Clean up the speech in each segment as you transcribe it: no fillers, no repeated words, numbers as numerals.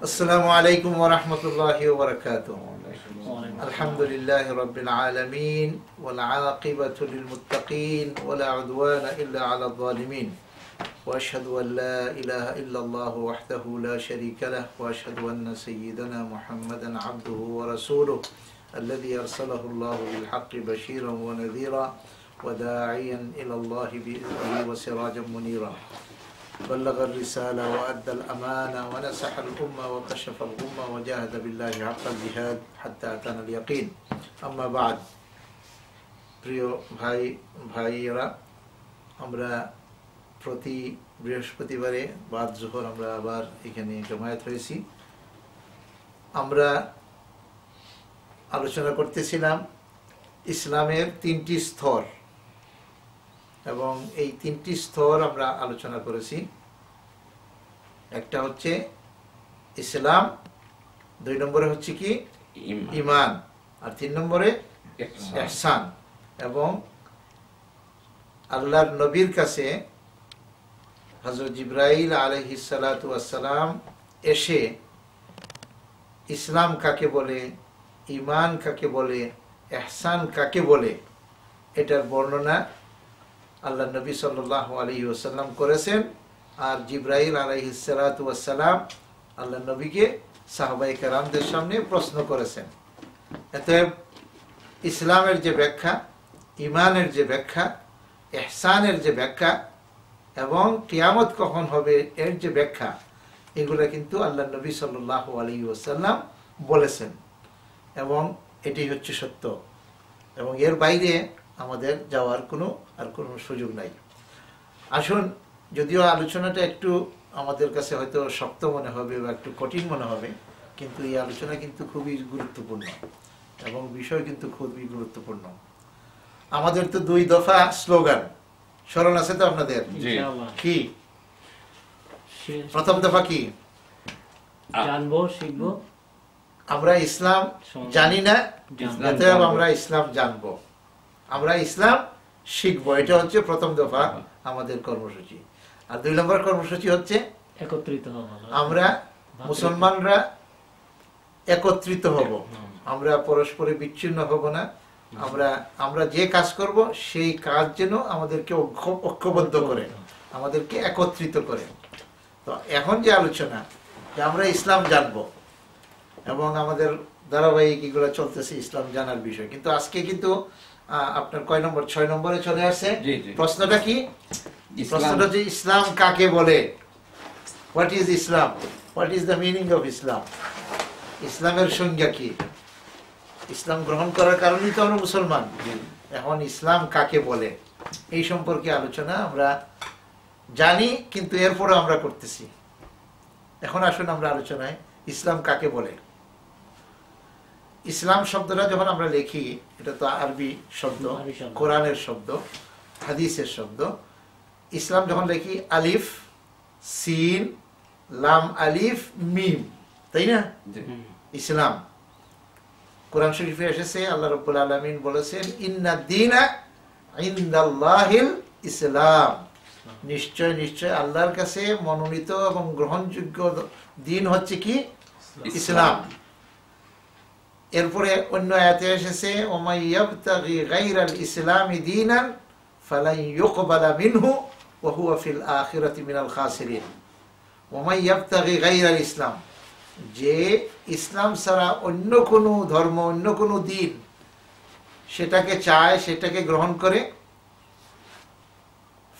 আসসালামু আলাইকুম ওয়া রাহমাতুল্লাহি ওয়া বারাকাতুহু। আলহামদুলিল্লাহি রাব্বিল আলামিন ওয়াল আকিবাতু লিল মুত্তাকিন ওয়া লা উদওয়ানা ইল্লা আলাল যালিমিন ওয়া আশহাদু আন লা ইলাহা ইল্লাল্লাহ ওয়াহদাহু লা শারীকা লাহু ওয়া আশহাদু আন্না সাইয়্যিদানা মুহাম্মাদান আবদুহু ওয়া রাসূলুহু الذي أرسله الله بالحق بشيرا ونذيرا وداعيا إلى الله بإذنه وسراجا منيرا بلغ الرسالة وأدى الأمانة ونصح الأمة وكشف الغمة وجاهد بالله حق الجهاد حتى أتانا اليقين أما بعد প্রিয় ভাইরা, আমরা প্রতি বৃহস্পতিবারে বাদ জোহর আমরা আবার এখানে জমায়েত হয়েছি। আমরা আলোচনা করতেছিলাম ইসলামের তিনটি স্তর, এবং এই তিনটি স্তর আমরা আলোচনা করেছি। একটা হচ্ছে ইসলাম, 2 নম্বরে হচ্ছে কি ঈমান, আর 3 নম্বরে ইহসান। এবং আল্লাহর নবীর কাছে হযরত জিবরাইল আলাইহিস সালাতু ওয়াস সালাম এসে ইসলাম কাকে বলে, ঈমান কাকে বলে, ইহসান কাকে বলে, এটার বর্ণনা আল্লাহ নবী সাল্লাল্লাহু আলাইহি ওয়াসাল্লাম করেছেন। আর জিবরাইল আলাইহিস সালাতু ওয়াস সালাম আল্লাহ নবীকে সাহাবায়ে কেরামদের সামনে প্রশ্ন করেছেন। এতে ইসলামের যে ব্যাখ্যা, ঈমানের যে ব্যাখ্যা, ইহসানের যে ব্যাখ্যা এবং কিয়ামত কখন হবে এর যে ব্যাখ্যা, এগুলো কিন্তু আল্লাহ নবী সাল্লাল্লাহু আলাইহি ওয়াসাল্লাম বলেছেন, এবং এটি হচ্ছে সত্য, এবং এর বাইরে আমাদের যাওয়ার কোনো সুযোগ নাই। আসুন, যদিও আলোচনাটা একটু আমাদের কাছে হয়তো শক্ত মনে হবে বা একটু কঠিন মনে হবে, কিন্তু এই আলোচনা কিন্তু খুবই গুরুত্বপূর্ণ এবং বিষয় কিন্তু খুবই গুরুত্বপূর্ণ। আমাদের তো 2 দফা স্লোগান স্মরণ আছে তো আপনাদের? কি প্রথম দফা কি? জানবো, শিখবো। আমরা ইসলাম জানি না, আমরা ইসলাম জানবো, আমরা ইসলাম শিখবো। এটা হচ্ছে প্রথম দফা আমাদের কর্মসূচি। আর 2 নম্বর কর্মসূচি হচ্ছে একত্রিত হব। আমরা মুসলমানরা একত্রিত হব, আমরা পরস্পরে বিচ্ছিন্ন হব না। আমরা যে কাজ করব সেই কাজ যেন আমাদেরকে ঐক্যবদ্ধ করে, আমাদেরকে একত্রিত করে। তো এখন যে আলোচনা, যে আমরা ইসলাম জানবো এবং আমাদের ধারাবাহিক এগুলো চলতেছে ইসলাম জানার বিষয়, কিন্তু আজকে কিন্তু আপনার কয় নম্বর, 6 নম্বরে চলে আসছে। প্রশ্নটা কি? প্রশ্নটা যে ইসলাম কাকে বলে, what is Islam, what is the meaning of Islam, ইসলামের সংজ্ঞা কি? ইসলাম গ্রহণ করার কারণেই তো আমরা মুসলমান। এখন ইসলাম কাকে বলে এই সম্পর্কে আলোচনা আমরা জানি, কিন্তু এরপরে আমরা করতেছি। এখন আসুন আমরা আলোচনায় ইসলাম কাকে বলে। ইসলাম শব্দটা যখন আমরা লিখি, এটা তো আরবি শব্দ, কোরআনের শব্দ, হাদিসের শব্দ। ইসলাম যখন লিখি আলিফ সিন লাম আলিফ মিম, তাই না? ইসলাম কোরআন শরীফে এসেছে, আল্লাহ রাব্বুল আলামিন বলেছেন ইন্নাদ দীনা ইনদাল্লাহিল ইসলাম, নিশ্চয় নিশ্চয় আল্লাহর কাছে মনোনীত এবং গ্রহণযোগ্য দিন হচ্ছে কি? ইসলাম। এরপরে অন্য আয়াতে এসেছে ওমাই ইয়াবতাগি গায়রাল ইসলামি দীনান ফালান ইউকবালা মিনহু ওয়া হুয়া ফিল আখিরাতি মিনাল খাসিরিন। ওমাই ইয়াবতাগি গায়রাল ইসলাম, যে ইসলাম ছাড়া অন্য কোনো ধর্ম, অন্য কোনো দিন সেটাকে চায়, সেটাকে গ্রহণ করে,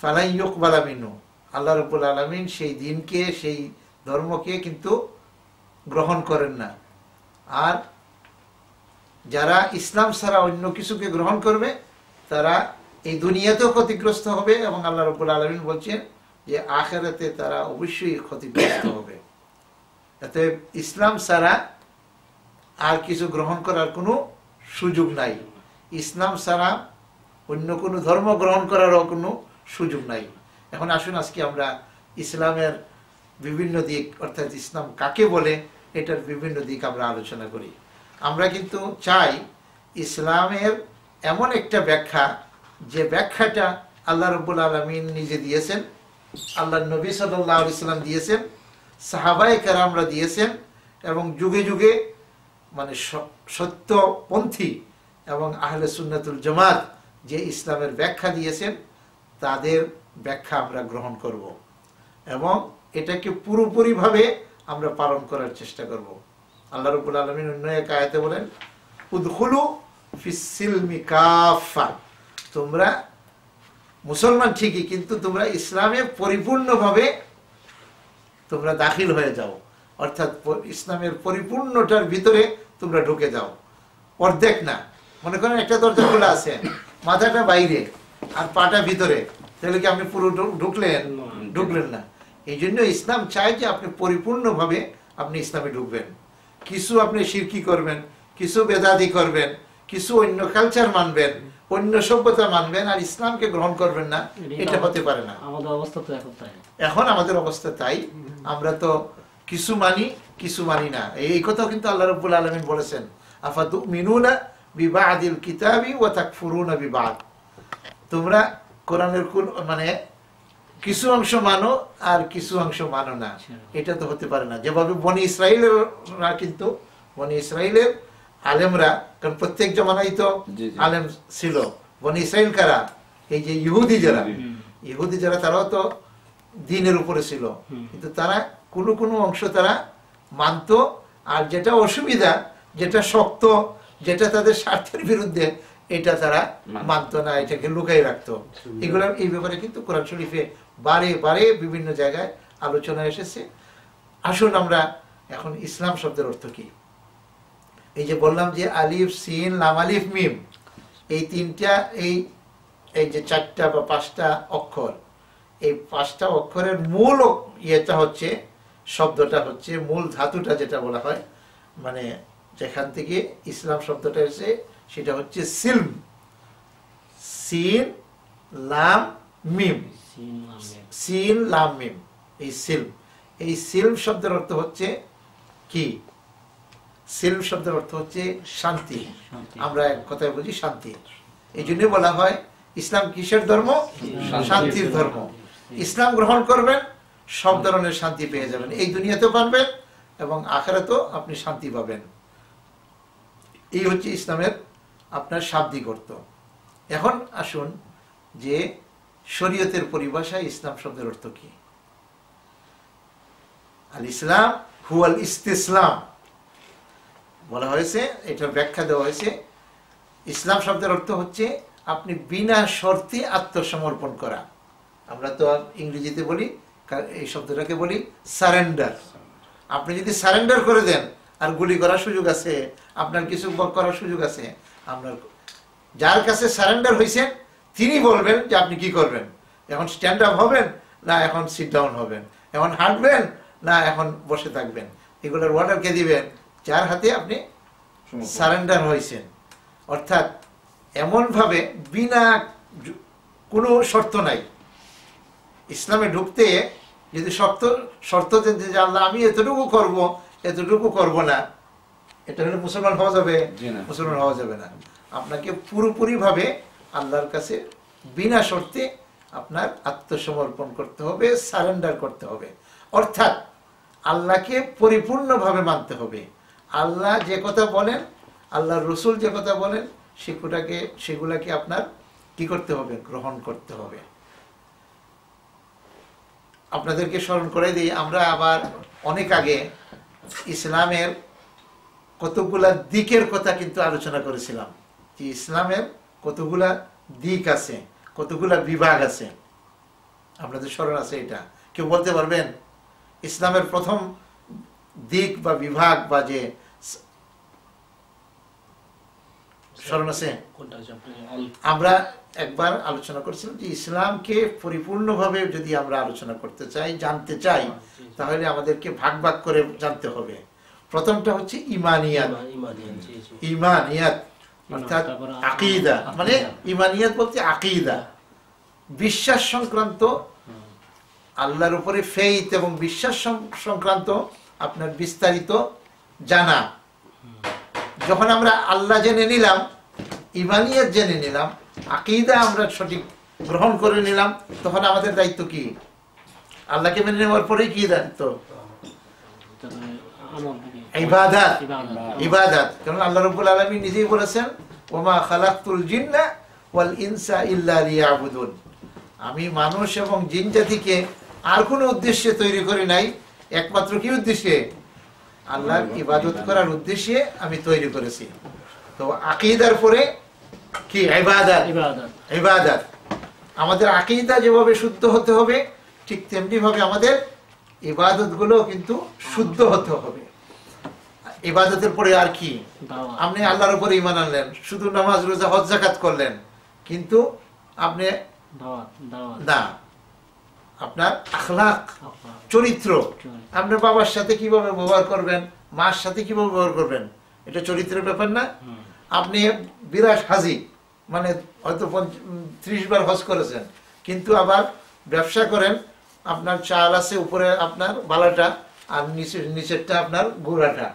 ফালান ইউকবালা মিনহু, আল্লাহ রাব্বুল আলামিন সেই দিনকে, সেই ধর্মকে কিন্তু গ্রহণ করেন না। আর যারা ইসলাম ছাড়া অন্য কিছুকে গ্রহণ করবে তারা এই দুনিয়াতেও ক্ষতিগ্রস্ত হবে, এবং আল্লাহ রাব্বুল আলামিন বলছেন যে আখিরাতে তারা অবশ্যই ক্ষতিগ্রস্ত হবে। এতে ইসলাম ছাড়া আর কিছু গ্রহণ করার কোনো সুযোগ নাই, ইসলাম ছাড়া অন্য কোনো ধর্ম গ্রহণ করারও কোনো সুযোগ নাই। এখন আসুন আজকে আমরা ইসলামের বিভিন্ন দিক, অর্থাৎ ইসলাম কাকে বলে, এটার বিভিন্ন দিক আমরা আলোচনা করি। আমরা কিন্তু চাই ইসলামের এমন একটা ব্যাখ্যা, যে ব্যাখ্যাটা আল্লাহ রাব্বুল আলামিন নিজে দিয়েছেন, আল্লাহর নবী সাল্লাল্লাহু আলাইহি ওয়াসাল্লাম দিয়েছেন, সাহাবায়ে কেরামরা দিয়েছেন, এবং যুগে যুগে মানে সত্যপন্থী এবং আহলে সুন্নাতুল জামাত যে ইসলামের ব্যাখ্যা দিয়েছেন তাদের ব্যাখ্যা আমরা গ্রহণ করব এবং এটাকে পুরোপুরিভাবে আমরা পালন করার চেষ্টা করব। আল্লাহ রাব্বুল আলামিন অন্য এক আয়াতে বলেন, উদখুলু ফিস সিলমি কাফা, তোমরা মুসলমান ঠিকই, কিন্তু তোমরা ইসলামে পরিপূর্ণভাবে তোমরা দাখিল হয়ে যাও, অর্থাৎ ইসলামের পরিপূর্ণটার ভিতরে তোমরা ঢুকে যাও, অর্ধেক না। মনে করেন একটা দরজা খোলা আছে, মাথাটা বাইরে আর পাটা ভিতরে, তাহলে কি আপনি পুরো ঢুকলেন না। এই জন্য ইসলাম চায় যে আপনি পরিপূর্ণভাবে আপনি ইসলামে ঢুকবেন। কিছু আপনি শিরকি করবেন, কিছু বেদাতি করবেন, কিছু অন্য কালচার মানবেন, অন্য সভ্যতা মানবেন, আর ইসলামকে গ্রহণ করবেন না, এটা হতে পারে না। আমাদের অবস্থা তো এখন তাই। এখন আমাদের অবস্থা তাই, আমরা তো কিছু মানি কিছু মানি না। এই কথাও কিন্তু আল্লাহ রাব্বুল আলামিন বলেছেন, আফাতুমিনুনা বিবাদিল কিতাবি ওয়া তাকফুরুনা বিবাদ, তোমরা কোরআনের মানে কিছু অংশ মানো আর কিছু অংশ মানো না, এটা তো হতে পারে না। যেভাবে বনি ইসরাইলেরা, কিন্তু বনি ইসরাইলের আলেমরা, কারণ প্রত্যেক জমানায় তো আলেম ছিল। বনি ইসরাইল কারা? এই যে ইহুদি যারা তারাও তো দ্বীনের উপরে ছিল, কিন্তু তারা কোনো অংশ তারা মানত, আর যেটা অসুবিধা, যেটা শক্ত, যেটা তাদের স্বার্থের বিরুদ্ধে, এটা তারা মানত না, এটাকে লুকাই রাখতো। এগুলোর এই ব্যাপারে কিন্তু কোরআন শরীফে বারে বারে বিভিন্ন জায়গায় আলোচনা এসেছে। আসুন আমরা এখন ইসলাম শব্দের অর্থ কি, এই যে বললাম যে আলিফ সিন লাম আলিফ মিম, এই তিনটা, এই যে চারটা বা পাঁচটা অক্ষর, এই পাঁচটা অক্ষরের মূল ইয়েটা হচ্ছে, শব্দটা হচ্ছে, মূল ধাতুটা যেটা বলা হয়, মানে যেখান থেকে ইসলাম শব্দটা এসে, সেটা হচ্ছে সিলম, সিন লাম মিম, সিন লাম মিম, এই সিলম। এই সিলম শব্দের অর্থ হচ্ছে কি? সিলম শব্দের অর্থ হচ্ছে শান্তি। আমরা এক কথায় বুঝি শান্তি। এই জন্য বলা হয় ইসলাম কিসের ধর্ম? শান্তির ধর্ম। ইসলাম গ্রহণ করবেন, সব ধরনের শান্তি পেয়ে যাবেন, এই দুনিয়াতেও পাবেন এবং আখিরাতেও আপনি শান্তি পাবেন। এই হচ্ছে ইসলামের আপনার শাব্দিক অর্থ। এখন আসুন যে শরীয়তের পরিভাষায় ইসলাম শব্দের অর্থ কি? আল ইসলাম হুয়াল ইস্তিসলাম বলা হয়েছে, এটার ব্যাখ্যা দেওয়া হয়েছে। ইসলাম শব্দের অর্থ হচ্ছে আপনি বিনা শর্তে আত্মসমর্পণ করা। আমরা তো ইংরেজিতে বলি, এই শব্দটাকে বলি সারেন্ডার। আপনি যদি সারেন্ডার করে দেন, আর গুলি করার সুযোগ আছে, আপনার কিছু করার সুযোগ আছে, আপনার যার কাছে সারেন্ডার হয়েছেন তিনি বলবেন যে আপনি কি করবেন। এখন স্ট্যান্ড আপ হবেন না এখন সিট ডাউন হবেন, এখন হাঁটবেন না এখন বসে থাকবেন, এগুলোর অর্ডার কে দিবেন? যার হাতে আপনি সারেন্ডার হয়েছেন। অর্থাৎ এমনভাবে বিনা কোনো শর্ত নাই। ইসলামে ঢুকতে যদি শর্ত দেন যে আল্লাহ আমি এতটুকু করব, এতটুকু করব না, এটা হলে মুসলমান হওয়া যাবে? মুসলমান হওয়া যাবে না। আপনাকে পুরোপুরিভাবে আল্লাহর কাছে বিনা শর্তে আপনার আত্মসমর্পণ করতে হবে, সারেন্ডার করতে হবে। অর্থাৎ আল্লাহকে পরিপূর্ণভাবে মানতে হবে। আল্লাহ যে কথা বলেন, আল্লাহর রসুল যে কথা বলেন, সেগুলাকে আপনার কি করতে হবে? গ্রহণ করতে হবে। আপনাদেরকে স্মরণ করে দিই, আমরা আবার অনেক আগে ইসলামের কতগুলা দিকের কথা কিন্তু আলোচনা করেছিলাম, যে ইসলামের কতগুলা দিক আছে, কতগুলা বিভাগ আছে। আপনাদের স্মরণ আছে? এটা কেউ বলতে পারবেন? ইসলামের প্রথম দিক বা বিভাগ বা যে স্মরণ আছে? আমরা একবার আলোচনা করেছিলাম যে ইসলামকে পরিপূর্ণভাবে যদি আমরা আলোচনা করতে চাই, জানতে চাই, তাহলে আমাদেরকে ভাগ ভাগ করে জানতে হবে। প্রথমটা হচ্ছে ইমানিয়াত। ইমানিয়াত অর্থাৎ আকীদা, মানে ইমানিয়াত বলতে আকীদা, বিশ্বাস সংক্রান্ত, আল্লাহর উপরে ফেইথ এবং বিশ্বাস সংক্রান্ত আপনার বিস্তারিত জানা। যখন আমরা আল্লাহ জেনে নিলাম, ইমানিয়াত জেনে নিলাম, আকীদা আমরা সঠিক গ্রহণ করে নিলাম, তখন আমাদের দায়িত্ব কি? আল্লাহকে মেনে নেওয়ার পরেই কি দায়িত্ব? আমল ইবাদত, ইবাদত। ইবাদত। কারণ আল্লাহ রাব্বুল আলামিন নিজেই বলেছেন ওমা খালাকতুল জিন্না ওয়াল ইনসা ইল্লা লিয়াবুদুন, আমি মানুষ এবং জিন জাতিকে আর কোনো উদ্দেশ্যে তৈরি করি নাই, একমাত্র কি উদ্দেশ্যে? আল্লাহর ইবাদত করার উদ্দেশ্যে আমি তৈরি করেছি। তো আকীদার পরে কি? ইবাদত। ইবাদত। ইবাদত, আমাদের আকীদা যেভাবে শুদ্ধ হতে হবে ঠিক তেমনি ভাবে আমাদের ইবাদতগুলো কিন্তু শুদ্ধ হতে হবে। ইবাদতের পরে আর কি? দাওয়াত। আপনি আল্লাহর উপরে ঈমান আনলেন, শুধু নামাজ রোজা হজ যাকাত করলেন, কিন্তু আপনি দাওয়াত, দাওয়াত। না, আপনার আখলাক, আখলাক। চরিত্র, চরিত্র। আপনার বাবার সাথে কিভাবে ব্যবহার করবেন, মার সাথে কিভাবে ব্যবহার করবেন, এটা চরিত্রের ব্যাপার না? হুম। আপনি বিরাট হাজি, মানে হয়তো 30 বার হজ করেছেন, কিন্তু আবার ব্যবসা করেন, আপনার চাল আছে উপরে আপনার বালাটা আর নিচেরটা আপনার গোড়াটা,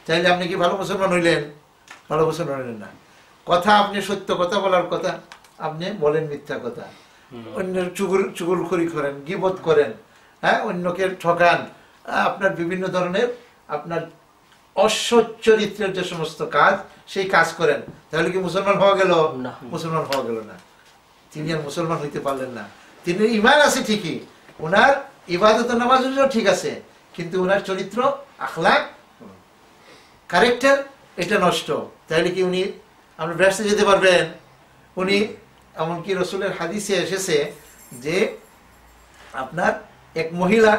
চাইলে আপনি কি ভালো মুসলমান হইলেন? ভালো মুসলমান হইলেন না। কথা, আপনি সত্য কথা বলার কথা, আপনি বলেন মিথ্যা কথা, অন্যের চুগলখড়ি করেন, গীবত করেন, হ্যাঁ, অন্যকে ঠকান, আপনার বিভিন্ন ধরনের আপনার অসৎ চরিত্রের যে সমস্ত কাজ, সেই কাজ করেন, তাহলে কি মুসলমান হওয়া গেল? না। মুসলমান হওয়া গেল না। তিনি আর মুসলমান হইতে পারলেন না। তিনি ঈমান আছে ঠিকই, ওনার ইবাদত নামাজও ঠিক আছে, কিন্তু ওনার চরিত্র, আখলাক, ক্যারেক্টার এটা নষ্ট। তাহলে কি উনি আমরা ব্যস্ত যেতে পারবেন? উনি এমনকি রসুলের হাদিসে এসেছে যে আপনার এক মহিলা,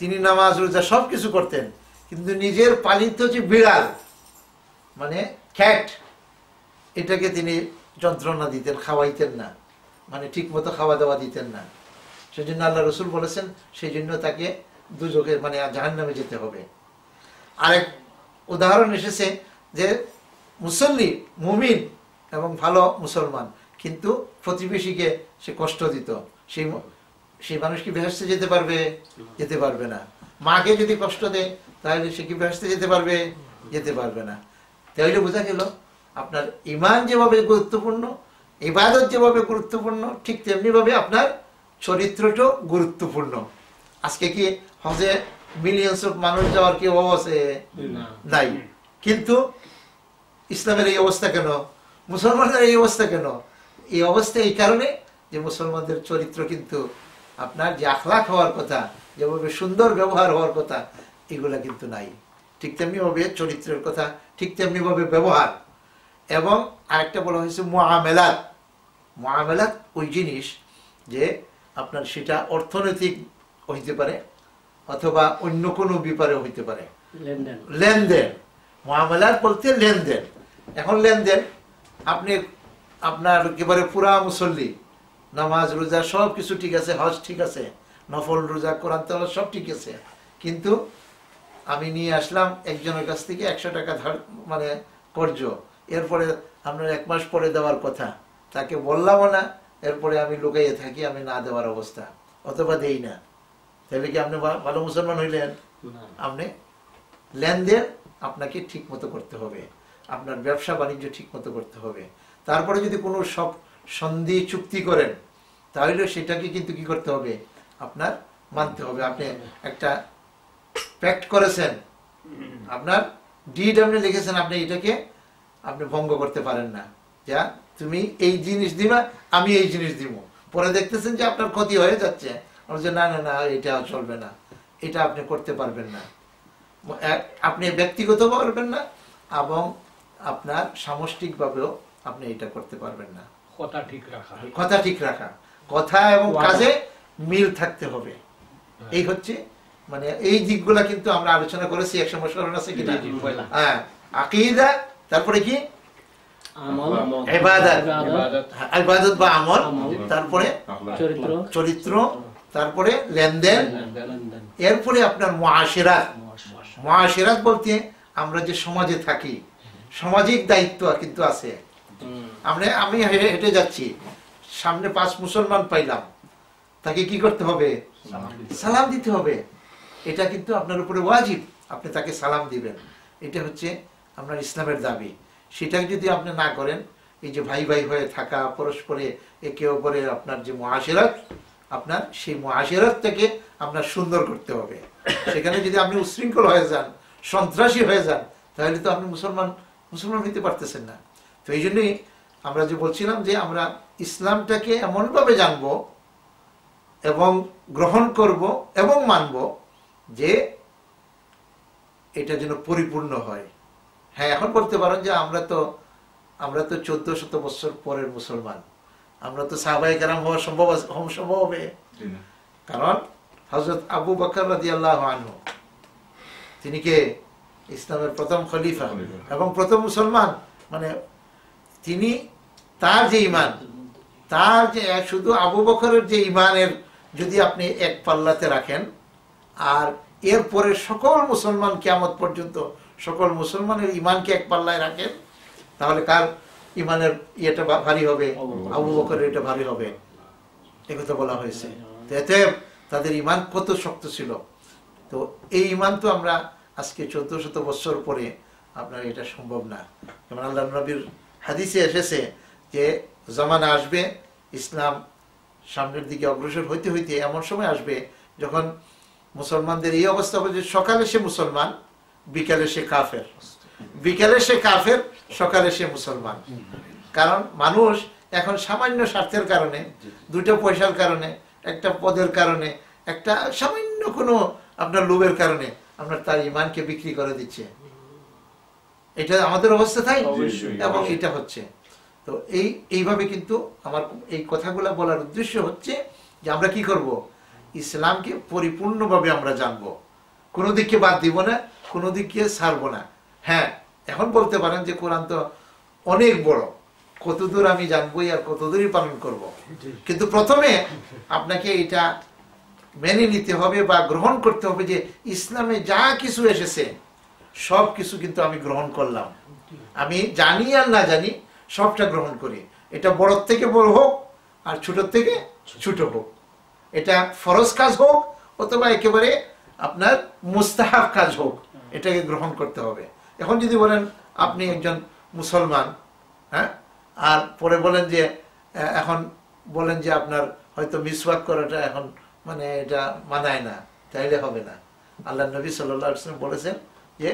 তিনি নামাজ রোজা সব কিছু করতেন, কিন্তু নিজের পালিত যে বিড়াল, মানে ক্যাট, এটাকে তিনি যন্ত্রণা দিতেন, খাওয়াইতেন না, মানে ঠিক মতো খাওয়া দাওয়া দিতেন না। সেই জন্য আল্লাহ রসুল বলেছেন সেই জন্য তাকে দুজকে মানে জাহান্নামে যেতে হবে। আরেক উদাহরণ এসেছে যে মুসল্লি, মুমিন এবং ভালো মুসলমান, কিন্তু প্রতিবেশীকে সে কষ্ট দিত, সেই মানুষ কি বেহেশতে যেতে পারবে? যেতে পারবে না। মাকে যদি কষ্ট দেয় তাহলে সে কি বেহেশতে যেতে পারবে? যেতে পারবে না। তাহলে বোঝা গেল আপনার ঈমান যেভাবে গুরুত্বপূর্ণ, ইবাদত যেভাবে গুরুত্বপূর্ণ, ঠিক তেমনি ভাবে আপনার চরিত্রটাও গুরুত্বপূর্ণ। আজকে কি হজে মিলিয়ন্স অফ মানুষ যাওয়ার কি অভাব আছে? না। নাই। কিন্তু ইসলামের এই অবস্থা কেন? মুসলমানদের এই অবস্থা কেন? এই অবস্থা এই কারণে যে মুসলমানদের চরিত্র কিন্তু আপনার যে আখলাক হওয়ার কথা, যেভাবে সুন্দর ব্যবহার হওয়ার কথা, এগুলা কিন্তু নাই। ঠিক তেমনি ভাবে চরিত্রের কথা, ঠিক তেমনি ভাবে ব্যবহার। এবং আরেকটা বলা হয়েছে মুআমালাত। মুআমালাত ওই জিনিস যে আপনার সেটা অর্থনৈতিক হইতে পারে অথবা অন্য কোনো ব্যাপারে হইতে পারে। লেনদেন। লেনদেন, মুআমালাত বলতে লেনদেন। এখন লেনদেন, আপনি আপনার একেবারে পুরা মুসল্লি, নামাজ রোজা সব কিছু ঠিক আছে, হজ ঠিক আছে, নফল রোজা, কোরআন তেলাওয়াত সব ঠিক আছে, কিন্তু আমি নিয়ে আসলাম একজনের কাছ থেকে 100 টাকা ধার, মানে কর্জ, এরপরে আপনার 1 মাস পরে দেওয়ার কথা, তাকে বললামও না, এরপরে আমি লুকাইয়ে থাকি, আমি না দেওয়ার অবস্থা, অথবা দেই না। তাহলে কি আপনি ভালো মুসলমান হইলেন? না। আপনি লেনদেন আপনাকে ঠিক মতো করতে হবে, আপনার ব্যবসা বাণিজ্য ঠিক মতো করতে হবে। তারপরে যদি কোনো সব সন্ধি চুক্তি করেন তাহলে সেটাকে কিন্তু কি করতে হবে? আপনার মানতে হবে। আপনি একটা প্যাক্ট করেছেন, আপনার ডিড আপনি লিখেছেন, আপনি এটাকে আপনি ভঙ্গ করতে পারেন না। যা তুমি এই জিনিস দিবা, আমি এই জিনিস দিব, পরে দেখতেছেন যে আপনার ক্ষতি হয়ে যাচ্ছে, যে না না না এটা চলবে না, এটা আপনি করতে পারবেন না। আপনি ব্যক্তিগত পারবেন না এবং আপনার সামষ্টিকভাবেও আপনি এটা করতে পারবেন না। কথা ঠিক রাখা। কথা ঠিক রাখা, কথা এবং কাজে মিল থাকতে হবে। এই হচ্ছে মানে এই দিকগুলা কিন্তু আমরা আলোচনা করেছি, এক সময় স্মরণ আছে কিনা? হ্যাঁ, আকীদা, তারপরে কি আমল, ইবাদত, ইবাদত, ইবাদত বা আমল, আমল, তারপরে চরিত্র, চরিত্র, তারপরে লেনদেন, লেনদেন। এরপরে আপনার মুআশিরাত। মুআশিরাত বলতে আমরা যে সমাজে থাকি, সামাজিক দায়িত্ব কিন্তু আছে। আমি হেঁটে যাচ্ছি, সামনে 5 মুসলমান পাইলাম, তাকে কি করতে হবে? সালাম দিতে হবে। এটা কিন্তু আপনার উপরে ওয়াজিব, আপনি তাকে সালাম দিবেন। এটা হচ্ছে আপনার ইসলামের দাবি। সেটা যদি আপনি না করেন, এই যে ভাই ভাই হয়ে থাকা, পরস্পরে একে অপরের আপনার যে মুআশিরাত, আপনার সেই মুআশিরাতটাকে আপনার সুন্দর করতে হবে। সেখানে যদি আপনি উশৃঙ্খল হয়ে যান, সন্ত্রাসী হয়ে যান, তাহলে তো আপনি মুসলমান হইতে পারতেছেন না। তো এই জন্যই আমরা যে বলছিলাম যে আমরা ইসলামটাকে এমনভাবে জানব এবং গ্রহণ করব এবং মানব যে এটা যেন পরিপূর্ণ হয়। হ্যাঁ, এখন বলতে পারেন যে আমরা তো 1400 বছর পরের মুসলমান, আমরা তো সাহাবায়ে কেরাম হওয়া সম্ভব হবে? কারণ হযরত আবু বকর রাদিয়াল্লাহু আনহু তিনি কে? ইসলামের প্রথম খলিফা এবং প্রথম মুসলমান। মানে তিনি, তার যে ঈমান, তার যে শুধু আবু বকরের যে ঈমানের যদি আপনি এক পাল্লাতে রাখেন, আর এরপরে সকল মুসলমান কিয়ামত পর্যন্ত সকল মুসলমানের ঈমানকে এক পাল্লায় রাখেন, তাহলে কার ঈমানের ইয়েটা ভারী হবে? আবু বকরের এটা ভারী হবে। একথা বলা হয়েছে। এতে তাদের ঈমান কত শক্ত ছিল। তো এই ঈমান তো আমরা আজকে 1400 বছর পরে আপনার এটা সম্ভব না। যেমন আল্লাহ নবীর হাদিসে এসেছে যে জামানা আসবে, ইসলাম সামনের দিকে অগ্রসর হইতে হইতে এমন সময় আসবে যখন মুসলমানদের এই অবস্থা হবে যে সকালে সে মুসলমান, বিকালে সে কাফের, বিকালে সে কাফের, সকালে সে মুসলমান। কারণ মানুষ এখন সামান্য স্বার্থের কারণে, দুটো পয়সার কারণে, একটা পদের কারণে, একটা সামান্য কোনো আপনার লোভের কারণে আপনার তার ঈমানকে বিক্রি করে দিচ্ছে। এটা আমাদের অবস্থা তাই, এবং এটা হচ্ছে। তো এইভাবে কিন্তু আমার এই কথাগুলো বলার উদ্দেশ্য হচ্ছে যে আমরা কি করব? ইসলামকে পরিপূর্ণভাবে আমরা জানবো, কোনো দিককে বাদ দিব না, কোনো দিককে ছাড়বো না। হ্যাঁ, এখন বলতে পারেন যে কোরআন তো অনেক বড়, কতদূর আমি জানবোই আর কতদূরই পালন করব। কিন্তু প্রথমে আপনাকে এটা মেনে নিতে হবে বা গ্রহণ করতে হবে যে ইসলামে যা কিছু এসেছে সব কিছু কিন্তু আমি গ্রহণ করলাম। আমি জানি আর না জানি সবটা গ্রহণ করি। এটা বড় থেকে বড় হোক আর ছোট থেকে ছোট হোক, এটা ফরজ কাজ হোক অথবা একেবারে আপনার মুস্তাহাব কাজ হোক, এটাকে গ্রহণ করতে হবে। এখন যদি বলেন আপনি একজন মুসলমান, হ্যাঁ, আর পরে বলেন যে এখন বলেন যে আপনার হয়তো মিসওয়াক করাটা এখন মানে এটা মানায় না, তাইলে হবে না। আল্লাহ নবী সাল্লাল্লাহু আলাইহি ওয়াসাল্লাম বলেছেন যে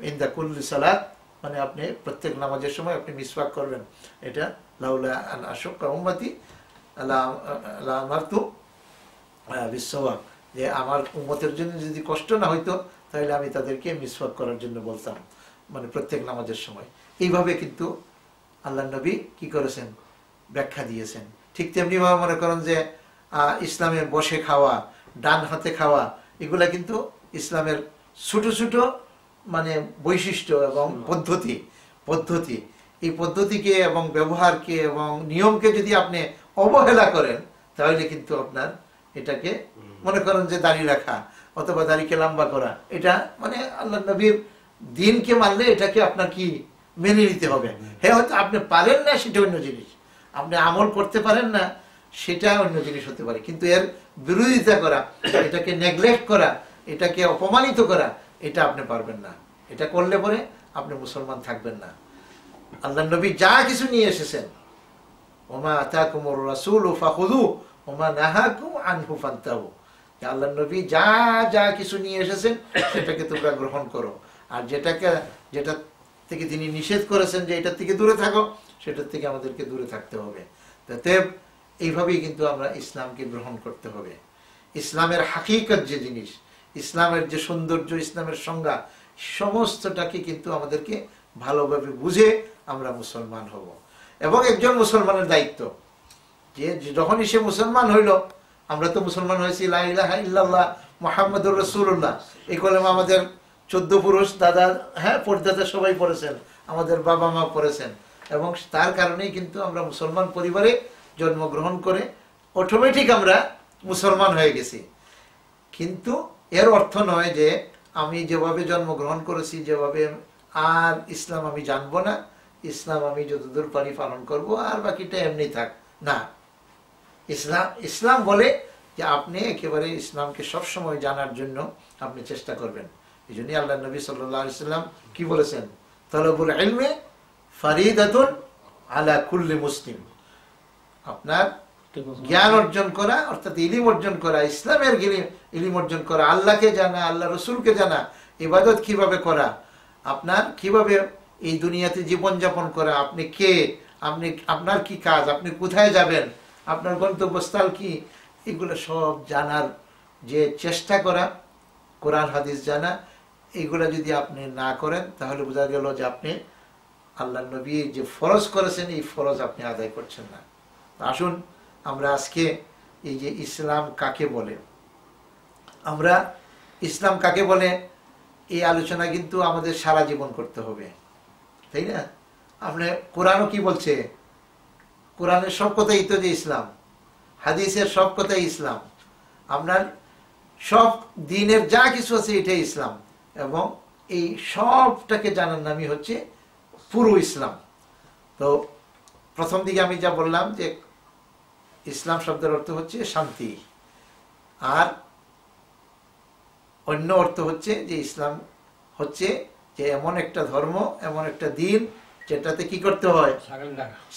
ইনদা কুল্লি সালাত, মানে আপনি প্রত্যেক নামাজের সময় আপনি মিসওয়াক করবেন। এটা লাউলা আন আশুক্কা উম্মতি লা আমারতু বিসওয়াক, যে আমার উম্মতের জন্য যদি কষ্ট না হইতো তাহলে আমি তাদেরকে মিসওয়াক করার জন্য বলতাম, মানে প্রত্যেক নামাজের সময়। এইভাবে কিন্তু আল্লাহ নবী কি করেছেন? ব্যাখ্যা দিয়েছেন। ঠিক তেমনি ভাবে মনে করেন যে ইসলামে বসে খাওয়া, ডান হাতে খাওয়া, এগুলা কিন্তু ইসলামের ছোট ছোট মানে বৈশিষ্ট্য এবং পদ্ধতি এই পদ্ধতিকে এবং ব্যবহারকে এবং নিয়মকে যদি আপনি অবহেলা করেন তাহলে কিন্তু আপনার এটাকে মনে করেন যে দাড়ি রাখা অথবা দাড়িকে লম্বা করা, এটা মানে আল্লাহ নবীর দিনকে মানলে এটাকে আপনার কি মেনে নিতে হবে। হ্যাঁ, হয়তো আপনি পারেন না সেটা অন্য জিনিস, আপনি আমল করতে পারেন না সেটা অন্য জিনিস হতে পারে, কিন্তু এর বিরোধিতা করা, এটাকে নেগলেক্ট করা, এটাকে অপমানিত করা, এটা আপনি পারবেন না। এটা করলে পরে আপনি মুসলমান থাকবেন না। আল্লাহ নবী যা কিছু নিয়ে এসেছেন, ওমা আতাকুমুর রাসূলু ফাখুযু ওমা নাহাকুম আনহু ফান্তাহু, আল্লাহ নবী যা যা কিছু নিয়ে এসেছেন সেটাকে তোমরা গ্রহণ করো, আর যেটা থেকে তিনি নিষেধ করেছেন যে এটার থেকে দূরে থাকো, সেটার থেকে আমাদেরকে দূরে থাকতে হবে। তাতে এইভাবেই কিন্তু আমরা ইসলামকে গ্রহণ করতে হবে। ইসলামের হাকিকত যে জিনিস, ইসলামের যে সৌন্দর্য, ইসলামের সংজ্ঞা, সমস্তটাকে কিন্তু আমাদেরকে ভালোভাবে বুঝে আমরা মুসলমান হব। এবং একজন মুসলমানের দায়িত্ব যে যখনই সে মুসলমান হইল, আমরা তো মুসলমান হয়েছি লা ইলাহা ইল্লাল্লাহ মুহাম্মাদুর রাসূলুল্লাহ, এই কলেমা আমাদের 14 পুরুষ দাদা, হ্যাঁ, পরদাদা সবাই পড়েছেন, আমাদের বাবা মা পড়েছেন, এবং তার কারণেই কিন্তু আমরা মুসলমান পরিবারে জন্মগ্রহণ করে অটোমেটিক আমরা মুসলমান হয়ে গেছি। কিন্তু এর অর্থ নয় যে আমি যেভাবে জন্মগ্রহণ করেছি যেভাবে আর ইসলাম আমি জানবো না, ইসলাম আমি যতদূর পারি পালন করব, আর বাকিটা এমনি থাক না। ইসলাম বলে যে আপনি একেবারে ইসলামকে সবসময় জানার জন্য আপনি চেষ্টা করবেন। এই জন্যই আল্লাহ নবী সাল্লাল্লাহু আলাইহি ওয়াসাল্লাম কি বলেছেন? তালাবুল ইলমি ফারিদাতুন আলা কুল্লি মুসলিম, আপনার জ্ঞান অর্জন করা অর্থাৎ ইলিম অর্জন করা, ইসলামের ইলিম অর্জন করা, আল্লাহকে জানা, আল্লাহ রসুলকে জানা, ইবাদত কিভাবে করা, আপনার কিভাবে এই দুনিয়াতে জীবনযাপন করা, আপনি কে, আপনার কি কাজ, আপনি কোথায় যাবেন, আপনার গন্তব্যস্থল কি, এগুলো সব জানার যে চেষ্টা করা, কোরআন হাদিস জানা, এইগুলা যদি আপনি না করেন তাহলে বোঝা গেল যে আপনি আল্লাহ নবী যে ফরজ করেছেন এই ফরজ আপনি আদায় করছেন না। আসুন আমরা আজকে এই যে ইসলাম কাকে বলে, আমরা ইসলাম কাকে বলে এই আলোচনা কিন্তু আমাদের সারা জীবন করতে হবে, তাই না? আপনি কোরআনও কি বলছে, কোরআনের সব কথাই তো যে ইসলাম, হাদিসের সব কথাই ইসলাম, আপনার সব দিনের যা কিছু আছে এটাই ইসলাম, এবং এই সবটাকে জানার নামই হচ্ছে পুরো ইসলাম। তো প্রথম দিকে আমি যা বললাম যে ইসলাম শব্দের অর্থ হচ্ছে শান্তি, আর অন্য অর্থ হচ্ছে যে ইসলাম হচ্ছে যে এমন একটা ধর্ম, এমন একটা দিন যেটাতে কি করতে হয়,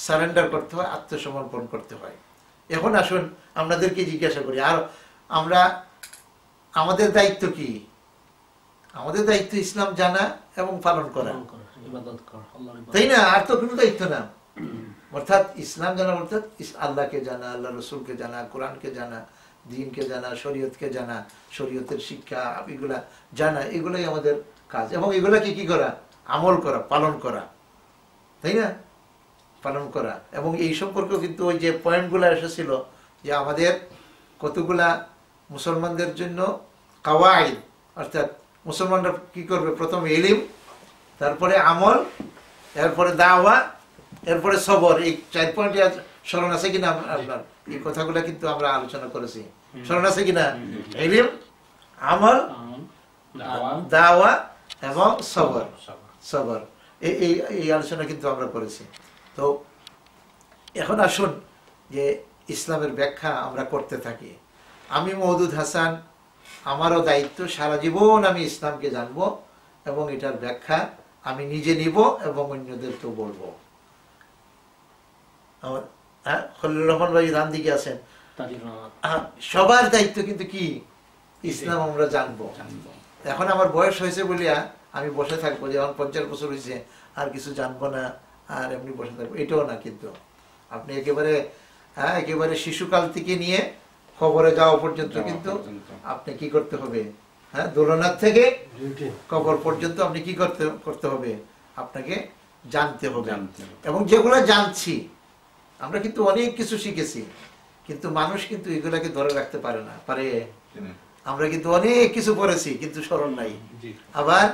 সারেন্ডার করতে হয়, আত্মসমর্পণ করতে হয়। এখন আসুন আপনাদেরকে জিজ্ঞাসা করি, আর আমরা আমাদের দায়িত্ব কি? আমাদের দায়িত্ব ইসলাম জানা এবং পালন করা, তাই না? আর তো কোনো দায়িত্ব না। অর্থাৎ ইসলাম জানা অর্থাৎ আল্লাহকে জানা, আল্লাহ রসুলকে জানা, কোরআনকে জানা, দ্বীনকে জানা, শরীয়তকে জানা, শরীয়তের শিক্ষা এগুলা জানা, এগুলাই আমাদের কাজ। এবং এগুলাকে কি করা, আমল করা, পালন করা, তাই না? পালন করা। এবং এই সম্পর্কেও কিন্তু ওই যে পয়েন্টগুলো এসেছিল যে আমাদের কতগুলা মুসলমানদের জন্য কাওয়াইদ, অর্থাৎ মুসলমানরা কি করবে, প্রথম ইলম, তারপরে আমল, এরপরে দাওয়া, এরপরে সবর। এই 4 পয়েন্ট স্মরণ আছে কিনা আপনার? এই কথাগুলো কিন্তু আমরা আলোচনা করেছি, স্মরণ আছে কিনা? ইলম, আমল, দাওয়া এবং সবর। সবর এই আলোচনা কিন্তু আমরা করেছি। তো এখন আসুন যে ইসলামের ব্যাখ্যা আমরা করতে থাকি। আমি মওদুদ হাসান, আমারও দায়িত্ব সারা জীবন আমি ইসলামকে জানবো এবং এটার ব্যাখ্যা আমি নিজে নিব এবং অন্যদেরকেও বলবো। খলিলুর রহমান ভাই ডান দিকে আছেন, সবার দায়িত্ব কিন্তু কি, ইসলাম আমরা জানবো। এখন আমার বয়স হয়েছে বলিয়া আমি বসে থাকবো, যেমন 50 বছর হয়েছে আর কিছু জানবো না আর এমনি বসে থাকবো, এটাও না। কিন্তু আপনি একেবারে শিশুকাল থেকে নিয়ে কবরে যাওয়া পর্যন্ত কিন্তু আপনি কি করতে হবে, দোলনার থেকে কবর পর্যন্ত আপনি কি করতে হবে, আপনাকে জানতে হবে। এবং যেগুলো জানছি আমরা কিন্তু অনেক কিছু শিখেছি, কিন্তু মানুষ কিন্তু এগুলাকে ধরে রাখতে পারে না, পারে? আমরা কিন্তু অনেক কিছু পড়েছি কিন্তু স্মরণ নাই। আবার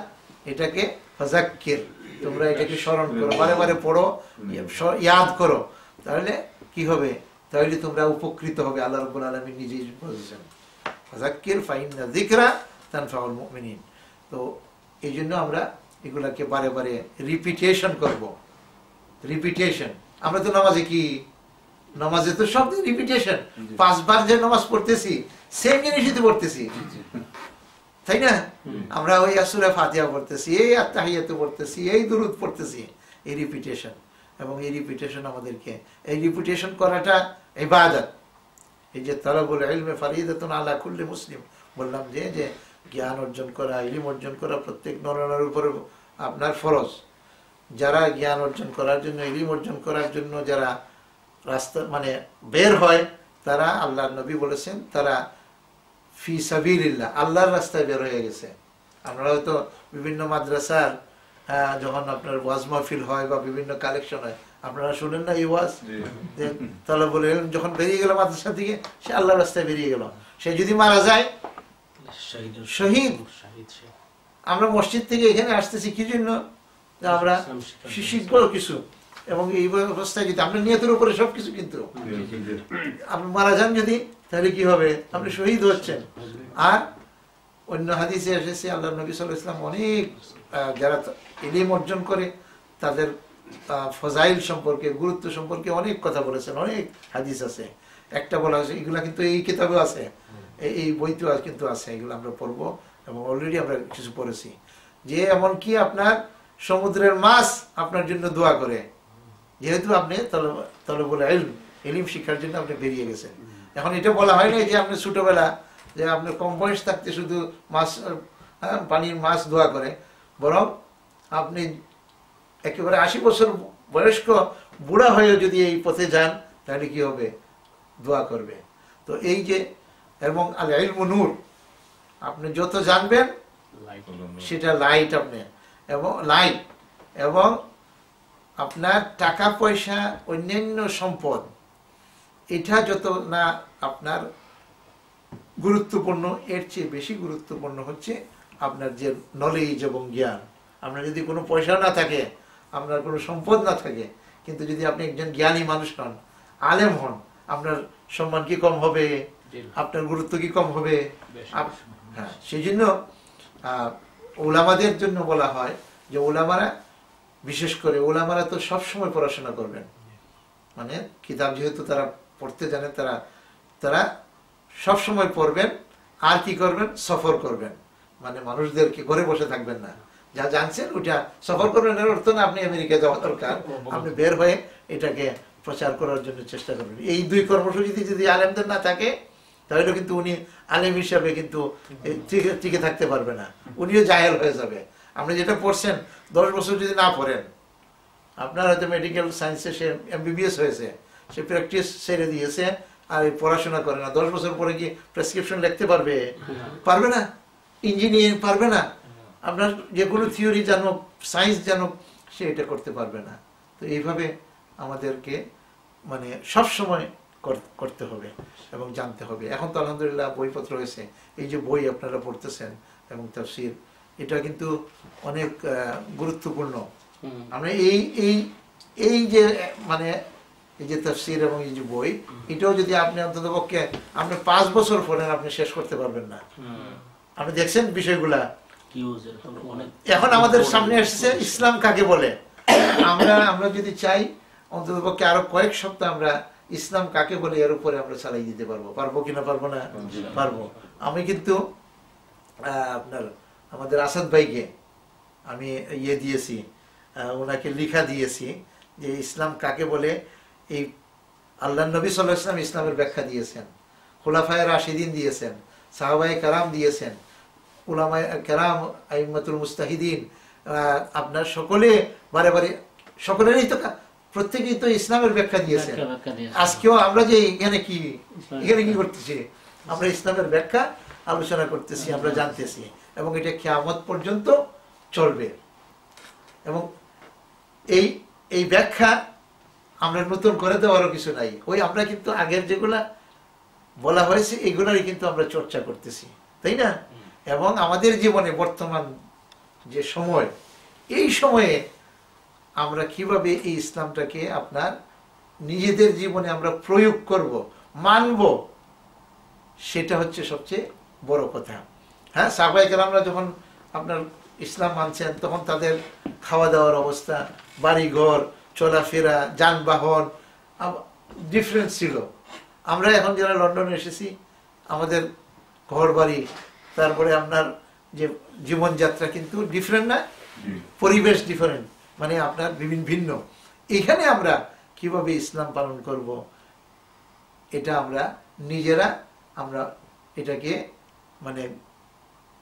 এটাকে ফাযাক্কির, তোমরা এটাকে স্মরণ করো, বারে বারে পড়ো, ইয়াদ করো, তাহলে কি হবে, তাহলে তোমরা উপকৃত হবে। আল্লাহ রাব্বুল আলামিন নিজেই বলেছেন ফাযাক্কির ফাইন্না যিকরা তানফাউল মুমিনিন। তো এই জন্য আমরা এগুলাকে বারে বারে রিপিটেশন করব। রিপিটেশন, আমরা তো নামাজে কি, নামাজে তো সব রিপিটেশন, 5 বার যে নামাজ পড়তেছি সেম জিনিসই তো পড়তেছি, তাই না? আমরা ওই সূরা ফাতিহা পড়তেছি, এই আত্তাহিয়াতু পড়তেছি, এই দুরূদ পড়তেছি, এই রিপিটেশন। এবং এই রিপিটেশন আমাদেরকে, এই রিপিটেশন করাটা ইবাদত। এই যে তালাবুল ইলমি ফারিদাতুন আলা কুল্লি মুসলিম, বললাম যে জ্ঞান অর্জন করা, ইলম অর্জন করা প্রত্যেক নরের উপরে আপনার ফরজ। যারা জ্ঞান অর্জন করার জন্য, ইলম অর্জন করার জন্য যারা রাস্তা মানে বের হয়, তারা আল্লাহর নবী বলেছেন তারা ফি সাবিলিল্লাহ, আল্লাহর রাস্তায় বের হয়ে গেছে। আমরা হয়তো বিভিন্ন মাদ্রাসার যখন আপনার ওয়াজ মাহফিল হয় বা বিভিন্ন কালেকশন হয়, আপনারা শুনেন না এই ওয়াজ, তাহলে বলে যখন বেরিয়ে গেল মাদ্রাসা থেকে, সে আল্লাহর রাস্তায় বেরিয়ে গেল, সে যদি মারা যায় শহীদ। আমরা মসজিদ থেকে এখানে আসতেছি কি জন্য, আমরা শিখব কিছু, এবং এই অবস্থায় যদি আপনার নিয়তের উপরে সবকিছু, কিন্তু আপনি মারা যান যদি, তাহলে কি হবে, আপনি শহীদ হচ্ছেন। আর অন্য হাদিসে এসেছে আল্লাহ নবী সাল্লাল্লাহু আলাইহি ওয়াসাল্লাম অনেক যারা ইলম অর্জন করে তাদের ফজাইল সম্পর্কে, গুরুত্ব সম্পর্কে অনেক কথা বলেছেন, অনেক হাদিস আছে। একটা বলা হয়েছে, এগুলা কিন্তু এই কিতাবেও আছে, এই বইতেও কিন্তু আছে, এগুলো আমরা পড়বো এবং অলরেডি আমরা কিছু পড়েছি। যে এমনকি আপনার সমুদ্রের মাছ আপনার জন্য দোয়া করে, যেহেতু আপনি তালবুল ইলম ইলম শিক্ষার জন্য আপনি বেরিয়ে গেছেন। এখন এটা বলা হয় না যে আপনি ছোটবেলা যে আপনি কম বয়স থাকতে শুধু মাছ পানির মাছ দোয়া করে, বরং আপনি একেবারে 80 বছর বয়স্ক বুড়া হয়ে যদি এই পথে যান তাহলে কি হবে, দোয়া করবে। তো এই যে এবং আল ইলমু নূর, আপনি যত জানবেন সেটা লাইট আপনি এবং লাইট, এবং আপনার টাকা পয়সা অন্যান্য সম্পদ এটা যত না আপনার গুরুত্বপূর্ণ, এর চেয়ে বেশি গুরুত্বপূর্ণ হচ্ছে আপনার যে নলেজ এবং জ্ঞান। আপনার যদি কোনো পয়সা না থাকে, আপনার কোনো সম্পদ না থাকে, কিন্তু যদি আপনি একজন জ্ঞানী মানুষ হন, আলেম হন, আপনার সম্মান কি কম হবে, আপনার গুরুত্ব কি কম হবে? হ্যাঁ, সেই জন্য ওলামাদের জন্য বলা হয় যে ওলামারা, বিশেষ করে ওলামারা তো সবসময় পড়াশোনা করবেন, মানে কিতাব যেহেতু তারা পড়তে জানে, তারা সবসময় পড়বেন। আর কি করবেন, সফর করবেন, মানে মানুষদেরকে ঘরে বসে থাকবেন না, যা জানছেন ওটা সফর করবেন। এর অর্থ না আপনি আমেরিকা যাওয়া দরকার, আপনি বের হয়ে এটাকে প্রচার করার জন্য চেষ্টা করবেন। এই দুই কর্মসূচিতে যদি আলেমদের না থাকে তাহলে কিন্তু উনি আলেম হিসাবে কিন্তু টিকে থাকতে পারবে না, উনিও জাহেল হয়ে যাবে। আপনি যেটা পড়ছেন 10 বছর যদি না পড়েন, আপনার হয়তো মেডিকেল সায়েন্সে সে MBBS হয়েছে, সে প্র্যাকটিস ছেড়ে দিয়েছে আর পড়াশোনা করে না, 10 বছর পরে কি প্রেসক্রিপশন লিখতে পারবে? পারবে না। ইঞ্জিনিয়ারিং পারবে না, আপনার যে কোনো থিওরি জানুক, সায়েন্স জানুক, সে এটা করতে পারবে না। তো এইভাবে আমাদেরকে মানে সবসময় করতে হবে এবং জানতে হবে। এখন তো আলহামদুলিল্লাহ বইপত্র হয়েছে, এই যে বই আপনারা পড়তেছেন এবং তাফসীর, এটা কিন্তু অনেক গুরুত্বপূর্ণ। আমরা এই যে মানে এই যে তাফসীর এবং এই যে বই, এটাও যদি আপনি অন্তত পক্ষে আপনি 5 বছর পড়েন, আপনি শেষ করতে পারবেন না। আপনি দেখছেন বিষয়গুলা। এখন আমাদের সামনে এসেছে ইসলাম কাকে বলে। আমরা যদি চাই অন্তত পক্ষে আরো কয়েক সপ্তাহ আমরা ইসলাম কাকে বলে এর উপরে আমরা চালাই দিতে পারবো। পারবো কিনা পারবো না? পারবো। আমি কিন্তু আপনার আমাদের আসাদ ভাইকে আমি দিয়েছি, ওনাকে লিখা দিয়েছি যে ইসলাম কাকে বলে। এই আল্লাহ নবী সাল্লাল্লাহু আলাইহি ওয়াসাল্লাম ইসলামের ব্যাখ্যা দিয়েছেন, খুলাফায়ে রাশিদিন দিয়েছেন, সাহাবায়ে কেরাম দিয়েছেন, উলামায়ে কেরাম, আইম্মাতুল মুস্তাহিদিন, আপনার সকলে বারে বারে সকলেরই তো প্রত্যেকেই তো ইসলামের ব্যাখ্যা দিয়েছেন। আজকেও আমরা যে এখানে কি করতেছি, আমরা ইসলামের ব্যাখ্যা আলোচনা করতেছি, আমরা জানতেছি, এবং এটা কিয়ামত পর্যন্ত চলবে। এবং এই ব্যাখ্যা আমরা নতুন করে দেওয়ারও কিছু নাই। ওই আমরা কিন্তু আগের যেগুলা বলা হয়েছে এগুলারই কিন্তু আমরা চর্চা করতেছি, তাই না? এবং আমাদের জীবনে বর্তমান যে সময়, এই সময়ে আমরা কিভাবে এই ইসলামটাকে আপনার নিজেদের জীবনে আমরা প্রয়োগ করব, মানব, সেটা হচ্ছে সবচেয়ে বড় কথা। হ্যাঁ, সাহাবায়ে কেরামরা যখন আপনার ইসলাম মানছেন, তখন তাদের খাওয়া দাওয়ার অবস্থা, বাড়িঘর, চলাফেরা, যানবাহন ডিফারেন্স ছিল। আমরা এখন যারা লন্ডনে এসেছি, আমাদের ঘর বাড়ি, তারপরে আপনার যে জীবনযাত্রা কিন্তু ডিফারেন্ট না, পরিবেশ ডিফারেন্ট, মানে আপনার ভিন্ন। এখানে আমরা কিভাবে ইসলাম পালন করব, এটা আমরা নিজেরা আমরা এটাকে মানে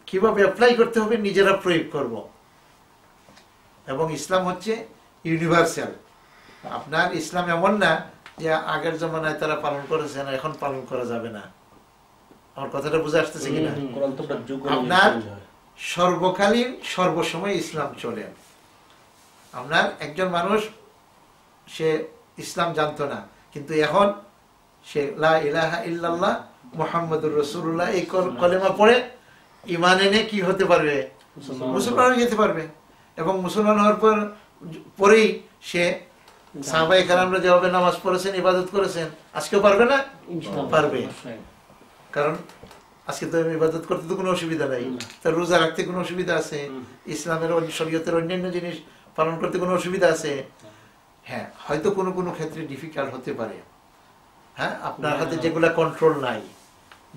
কিভাবে অ্যাপ্লাই করতে হবে নিজেরা প্রয়োগ করব। এবং ইসলাম হচ্ছে ইউনিভার্সাল। আপনার ইসলাম এমন না যে আগের জমানায় তারা পালন করেছেন এখন পালন করা যাবে না। আমার কথাটা বুঝে আসতেছে কিনা? আপনার সর্বকালীন সর্বসময় ইসলাম চলে। আপনার একজন মানুষ সে ইসলাম জানতো না, কিন্তু এখন সে লা ইলাহা ইল্লাল্লাহ মুহাম্মাদুর রাসূলুল্লাহ এই কলেমা পড়ে ঈমান এনে কি হতে পারবে? মুসলমান হয়ে যেতে পারবে। এবং মুসলমান হওয়ার পরেই সে সাহাবায়ে কেরামরা যেভাবে নামাজ পড়েছেন, ইবাদত করেছেন, আজকেও পারবে না? পারবে। কারণ আজকে তো ইবাদত করতে তো কোনো অসুবিধা নাই, তার রোজা রাখতে কোনো অসুবিধা আছে, ইসলামের শরীয়তের অন্যান্য জিনিস পালন করতে কোনো অসুবিধা আছে? হ্যাঁ, হয়তো কোনো কোনো ক্ষেত্রে ডিফিকাল্ট হতে পারে। হ্যাঁ, আপনার হাতে যেগুলা কন্ট্রোল নাই,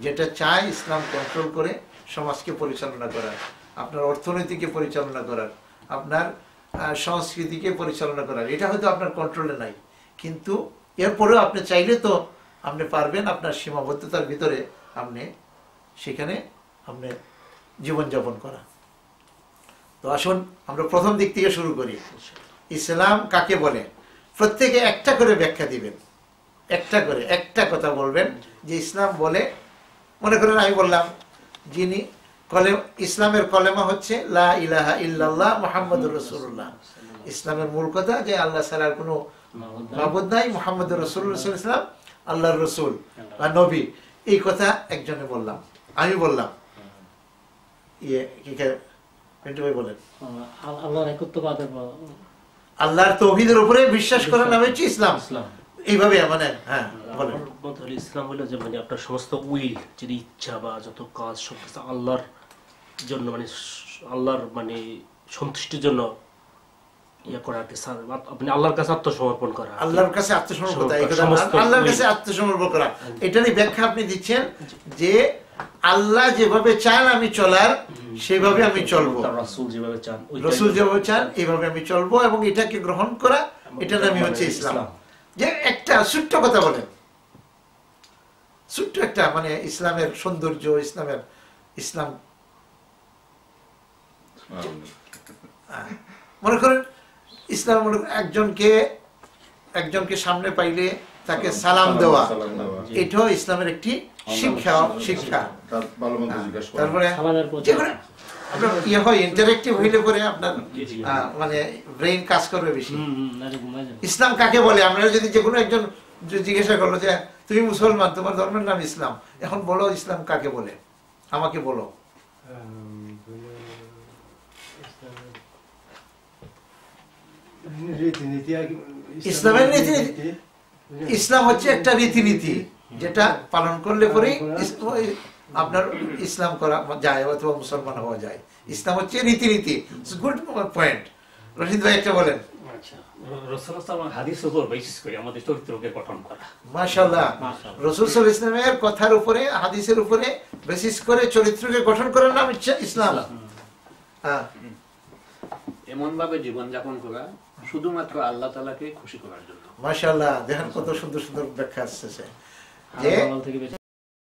যেটা চায় ইসলাম কন্ট্রোল করে সমাজকে পরিচালনা করার, আপনার অর্থনীতিকে পরিচালনা করার, আপনার সংস্কৃতিকে পরিচালনা করার, এটা হয়তো আপনার কন্ট্রোলে নাই, কিন্তু এরপরেও আপনি চাইলে তো আপনি পারবেন আপনার সীমাবদ্ধতার ভিতরে আপনি সেখানে আপনি জীবনযাপন করা। তো আসুন আমরা প্রথম দিক থেকে শুরু করি। ইসলাম কাকে বলে? প্রত্যেকে একটা করে ব্যাখ্যা দিবেন, একটা করে একটা কথা বলবেন যে ইসলাম বলে। মনে করেন আমি বললাম যিনি ইসলামের কলেমা হচ্ছে লা ইলাহা ইল্লাল্লাহ মুহাম্মাদুর রাসূলুল্লাহ। ইসলামের মূল কথা যে আল্লাহ ছাড়া কোনো মাবুদ নাই, মুহাম্মাদুর রাসূলুল্লাহ সাল্লাল্লাহু আলাইহি ওয়াসাল্লাম আল্লাহর রাসূল বা নবী। এই কথা একজনে বললাম, আমি বললাম। পিন্টু ভাই বলেন। আল্লাহর একত্ববাদ, আল্লাহর তাওহীদের উপরে বিশ্বাস করার নাম হচ্ছে ইসলাম। এইভাবে মানে হ্যাঁ বলেন। ইসলাম হলো যে মানে আপনার সমস্ত উইল, যে ইচ্ছা বা যত কাজ সবকিছু আল্লাহর জন্য, মানে আল্লাহর মানে সন্তুষ্টির জন্য ইয়ে করা, আপনি আল্লাহর কাছে আত্মসমর্পণ করা। আল্লাহর কাছে আত্মসমর্পণ, আল্লাহর কাছে আত্মসমর্পণ করা, এটারই ব্যাখ্যা আপনি দিচ্ছেন যে আল্লাহ যেভাবে চান আমি চলার সেভাবে আমি চলবো, রাসূল যেভাবে চান এইভাবে আমি চলবো, এবং এটাকে গ্রহণ করা, এটার নামই হচ্ছে ইসলাম। যে একটা ছোট্ট কথা বলেন, ছোট্ট একটা মানে ইসলামের সৌন্দর্য, ইসলাম মনে করেন ইসলাম একজনকে সামনে পাইলে তাকে সালাম দেওয়া, এটাও ইসলামের একটি শিক্ষা। তারপরে আপনার ইয়ে হয় ইন্টারেক্টিভ হইলে পরে আপনার মানে ব্রেইন কাজ করবে বেশি। ইসলাম কাকে বলে? আমরা যদি যে কোনো একজন জিজ্ঞাসা করলো যে তুমি মুসলমান, তোমার ধর্মের নাম ইসলাম, এখন বলো ইসলাম কাকে বলে, আমাকে বলো। ইসলামের রীতিনীতি, ইসলাম হচ্ছে একটা রীতিনীতি যেটা পালন করলে পরেই আপনার ইসলাম করা যায় অথবা মুসলমান হওয়া যায়। ইসলাম হচ্ছে রীতিনীতি। Good point. রশিদ ভাই একটা বলেন। মাশাআল্লাহ, রাসূল সাল্লাল্লাহু আলাইহি ওয়াসাল্লামের কথার উপরে, হাদিসের উপরে বেসিস করে চরিত্রকে গঠন করার নাম হচ্ছে ইসলাম। এমন ভাবে জীবন যাপন করা শুধুমাত্র আল্লাহ তাআলাকে খুশি করার জন্য। মাশাআল্লাহ, দেখেন কত সুন্দর সুন্দর ব্যাখ্যা আসছে যে